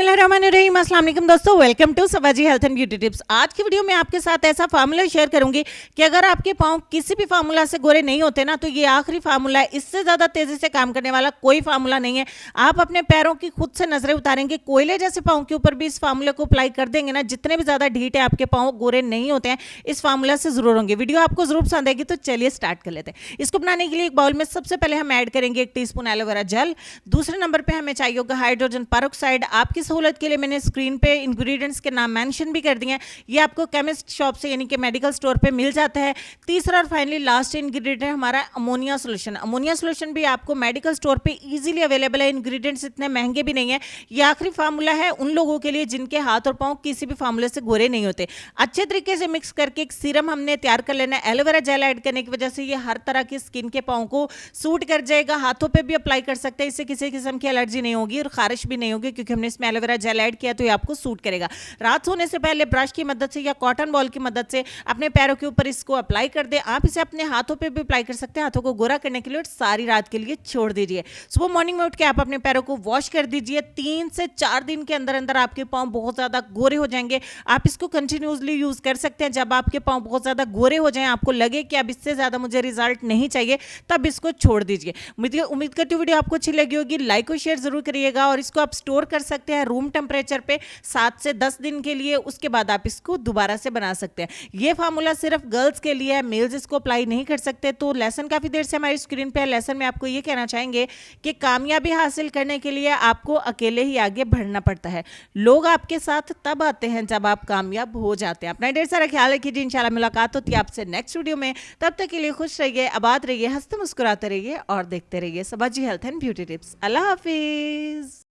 बिस्मिल्लाहिर्रहमानिर्रहीम, अस्सलाम वालेकुम दोस्तों, वेलकम टू सवाजी हेल्थ एंड ब्यूटी टिप्स। आज की वीडियो में आपके साथ ऐसा फार्मूला शेयर करूंगी कि अगर आपके पाँव किसी भी फार्मूला से गोरे नहीं होते ना, तो ये आखिरी फार्मूला है। इससे ज़्यादा तेज़ी से काम करने वाला कोई फार्मूला नहीं है। आप अपने पैरों की खुद से नजरें उतारेंगे, कोयले जैसे पाँव के ऊपर भी इस फार्मूले को अप्लाई कर देंगे ना, जितने भी ज़्यादा ढीठ है आपके पाँव, गोरे नहीं होते हैं, इस फार्मूला से जरूर होंगे। वीडियो आपको जरूर पसंद आएगी, तो चलिए स्टार्ट कर लेते हैं। इसको बनाने के लिए एक बाउल में सबसे पहले हम ऐड करेंगे 1 टीस्पून एलोवेरा जेल। दूसरे नंबर पे हमें चाहिए होगा हाइड्रोजन पेरोक्साइड। आपकी सहूलत के लिए मैंने स्क्रीन पे इंग्रेडिएंट्स के नाम मेंशन भी कर दिए हैं, ये आपको केमिस्ट शॉप से यानी कि मेडिकल स्टोर पे मिल जाता है। तीसरा और फाइनली लास्ट इंग्रेडिएंट है हमारा अमोनिया सोल्यूशन। अमोनिया सोल्यूशन भी आपको मेडिकल स्टोर पे इजीली अवेलेबल है, इंग्रेडिएंट्स इतने महंगे भी नहीं है। ये आखिरी फार्मूला है उन लोगों के लिए जिनके हाथ और पांव किसी भी फार्मूले से गोरे नहीं होते। अच्छे तरीके से मिक्स करके एक सीरम हमने तैयार कर लेना है। एलोवेरा जेल ऐड करने की वजह से ये हर तरह की स्किन के पाँव को सूट कर जाएगा। हाथों पे भी अप्लाई कर सकते हैं, इससे किसी किस्म की एलर्जी नहीं होगी और खारिश भी नहीं होगी, क्योंकि हमने इसमें एलोवेरा जेल ऐड किया तो ये आपको सूट करेगा। रात सोने से पहले ब्रश की मदद से या कॉटन बॉल की मदद से अपने पैरों के ऊपर इसको अप्लाई कर दे। आप इसे अपने हाथों पे भी अप्लाई कर सकते हैं, हाथों को गोरा करने के लिए, और सारी रात के लिए छोड़ दीजिए। सुबह मॉर्निंग में उठ के आप अपने पैरों को वॉश कर दीजिए। 3 से 4 दिन के अंदर अंदर आपके पाँव बहुत ज्यादा गोरे हो जाएंगे। आप इसको कंटिन्यूसली यूज कर सकते हैं। जब आपके पाँव बहुत ज्यादा गोरे हो जाएं, आपको लगे कि अब इससे ज्यादा मुझे रिजल्ट नहीं चाहिए, तब इसको छोड़ दीजिए। उम्मीद करती हूँ वीडियो आपको अच्छी लगी होगी। लाइक और शेयर जरूर करिएगा, और इसको आप स्टोर कर सकते हैं रूम टेम्परेचर पे 7 से 10 दिन के लिए। उसके बाद आप इसको दोबारा से बना सकते हैं। ये फार्मूला सिर्फ गर्ल्स के लिए है, मेल्स इसको अप्लाई नहीं कर सकते। तो लेसन काफी देर से हमारी स्क्रीन पे है। लेसन में आपको ये कहना चाहेंगे कि कामयाबी हासिल करने के लिए आपको अकेले ही आगे बढ़ना पड़ता है। लोग आपके साथ तब आते हैं जब आप कामयाब हो जाते हैं। अपना ढेर सारा ख्याल रखिए। इंशाल्लाह मुलाकात होती है आपसे नेक्स्ट वीडियो में। तब तक के लिए खुश रहिए, आबाद रहिए, हंसते मुस्कुराते रहिए और देखते रहिए Sabaji health and beauty tips. अल्लाह हाफिज।